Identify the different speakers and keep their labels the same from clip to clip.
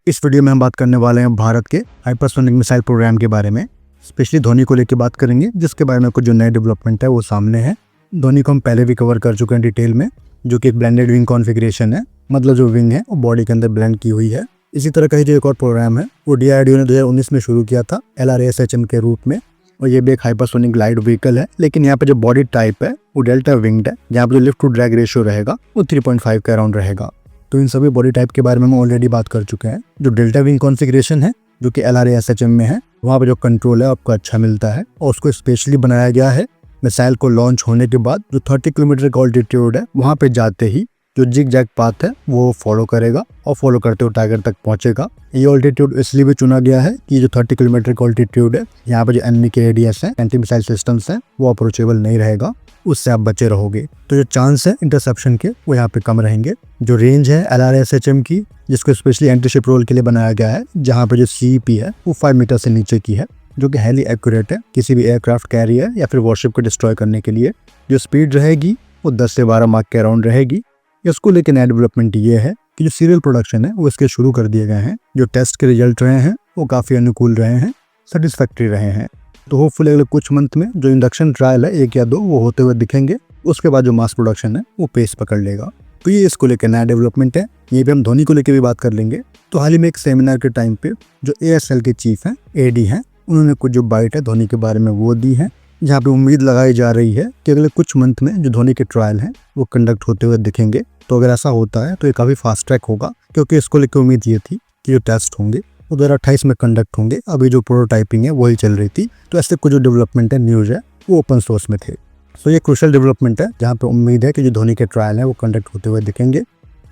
Speaker 1: इस वीडियो में हम बात करने वाले हैं भारत के हाइपरसोनिक मिसाइल प्रोग्राम के बारे में। स्पेशली धोनी को लेकर बात करेंगे, जिसके बारे में कुछ जो नए डेवलपमेंट है वो सामने है। धोनी को हम पहले भी कवर कर चुके हैं डिटेल में, जो कि एक ब्लेंडेड विंग कॉन्फ़िगरेशन है। मतलब जो विंग है वो बॉडी के अंदर ब्लेंड की हुई है। इसी तरह का ही जो एक और प्रोग्राम है वो DRDO ने 2019 में शुरू किया था LRASHM के रूप में, और ये भी एक हाइपरसोनिक ग्लाइड व्हीकल है। लेकिन यहाँ पे जो बॉडी टाइप है वो डेल्टा विंग्ड है, जहाँ पे जो लिफ्ट टू ड्रैग रेशियो रहेगा वो 3.5 के अराउंड रहेगा। तो इन सभी बॉडी टाइप के बारे में हम ऑलरेडी बात कर चुके हैं। जो डेल्टा विंग कॉन्फ़िगरेशन है जो कि LRASHM में है, वहाँ पे जो कंट्रोल है आपको अच्छा मिलता है, और उसको स्पेशली बनाया गया है मिसाइल को लॉन्च होने के बाद जो 30 किलोमीटर का ऑल्टीट्यूड है वहाँ पे जाते ही जो जिग जैग पाथ है वो फॉलो करेगा, और फॉलो करते हुए टारगेट तक पहुंचेगा। ये ऑल्टीट्यूड इसलिए भी चुना गया है कि जो 30 किलोमीटर का ऑल्टीट्यूड है, यहाँ पे जो एनिमी के ADS है, एंटी मिसाइल सिस्टम्स हैं, वो अप्रोचेबल नहीं रहेगा, उससे आप बचे रहोगे। तो जो चांस है इंटरसेप्शन के वो यहाँ पे कम रहेंगे। जो रेंज है LRASHM की, जिसको स्पेशली एंटी शिप रोल के लिए बनाया गया है, जहाँ पे जो CEP है वो 5 मीटर से नीचे की है, जो कि हाईली एक्यूरेट है किसी भी एयरक्राफ्ट कैरियर या फिर वॉरशिप को डिस्ट्रॉय करने के लिए। जो स्पीड रहेगी वो 10 से 12 मार्क के अराउंड रहेगी। इसको लेकर नया डेवलपमेंट ये है कि जो सीरियल प्रोडक्शन है वो इसके शुरू कर दिए गए हैं। जो टेस्ट के रिजल्ट रहे हैं वो काफ़ी अनुकूल रहे हैं, सेटिस्फैक्ट्री रहे हैं। तो होपफुली अगले कुछ मंथ में जो इंडक्शन ट्रायल है 1 या 2 वो होते हुए दिखेंगे। उसके बाद जो मास प्रोडक्शन है वो पेस पकड़ लेगा। तो ये इसको लेकर नया डेवलपमेंट है। ये भी हम धोनी को लेकर भी बात कर लेंगे। तो हाल ही में एक सेमिनार के टाइम पे जो ASL के चीफ हैं, AD हैं, उन्होंने कुछ जो बाइट है धोनी के बारे में वो दी है, जहाँ पे उम्मीद लगाई जा रही है कि अगले कुछ मंथ में जो धोनी के ट्रायल हैं वो कंडक्ट होते हुए दिखेंगे। तो अगर ऐसा होता है तो ये काफ़ी फास्ट ट्रैक होगा, क्योंकि इसको लेकर उम्मीद ये थी कि जो टेस्ट होंगे वो 2028 में कंडक्ट होंगे। अभी जो प्रोटोटाइपिंग है वही चल रही थी। तो ऐसे कुछ जो डेवलपमेंट है, न्यूज़ है, वो ओपन सोर्स में थे। तो ये क्रूशियल डेवलपमेंट है, जहाँ पे उम्मीद है कि जो धोनी के ट्रायल है वो कंडक्ट होते हुए दिखेंगे।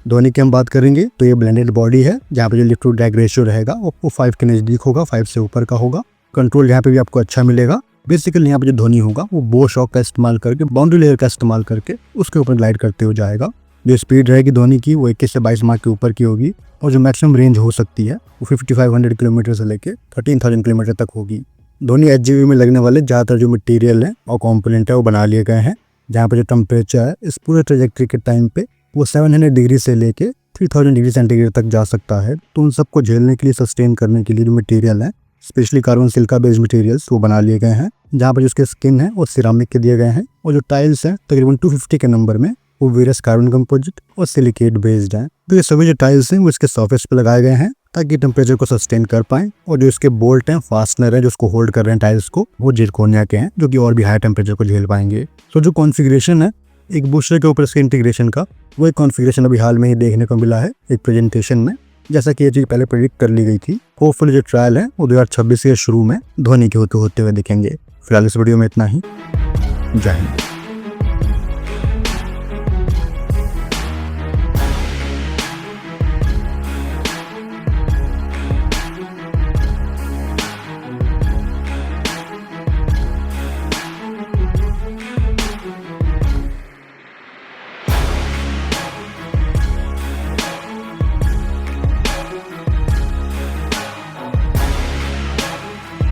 Speaker 1: धोनी की हम बात करेंगे तो ये ब्लेंडेड बॉडी है, जहाँ पे जो लिफ्ट टू ड्रैग रेशियो रहेगा वो 5 के नज़दीक होगा, 5 से ऊपर का होगा। कंट्रोल यहाँ पे भी आपको अच्छा मिलेगा। बेसिकली यहाँ पे जो धोनी होगा वो बो शॉक का इस्तेमाल करके, बाउंड्री लेयर का इस्तेमाल करके उसके ऊपर ग्लाइड करते हुए जाएगा। जो स्पीड रहेगी धोनी की वो 21 से 22 मार्क के ऊपर की होगी, और जो मैक्सिमम रेंज हो सकती है वो 5500 किलोमीटर से लेके 13,000 किलोमीटर तक होगी। धोनी HGV में लगने वाले ज़्यादातर जो मटेरियल है और कॉम्पोनेंट है वो बना लिए गए हैं, जहाँ पे जो टेम्परेचर है इस पूरे ट्रेजेक्ट्री के टाइम पे वो 700 डिग्री से लेके 3000 डिग्री सेंटीग्रेड तक जा सकता है। तो उन सबको झेलने के लिए, सस्टेन करने के लिए जो मटेरियल है, specially carbon silica based materials वो बना लिए गए हैं, जहाँ पर जिसके स्किन है वो सिरामिक के दिए गए हैं, और जो टाइल्स हैं तकरीबन 250 के नंबर में वो वेरियस कार्बन कंपोजिट और सिलिकेट बेस्ड हैं। तो ये सभी जो टाइल्स हैं वो इसके सरफेस पे लगाए गए हैं ताकि टेम्परेचर को सस्टेन कर पाएं। और जो इसके बोल्ट हैं, फास्टनर है जो उसको होल्ड कर रहे हैं टाइल्स को, वो जिरकोनिया के हैं, जो कि और भी हाई टेम्परेचर को झेल पाएंगे। तो जो कॉन्फ़िगरेशन है एक बूस्टर के ऊपर इसके इंटीग्रेशन का, वो एक कॉन्फ़िगरेशन अभी हाल में ही देखने को मिला है एक प्रेजेंटेशन में, जैसा कि ये चीज़ पहले प्रेडिक्ट कर ली गई थी। होपफुली जो ट्रायल है वो 2026 के शुरू में धोनी के होते हुए दिखेंगे। फिलहाल इस वीडियो में इतना ही। जय हिंद।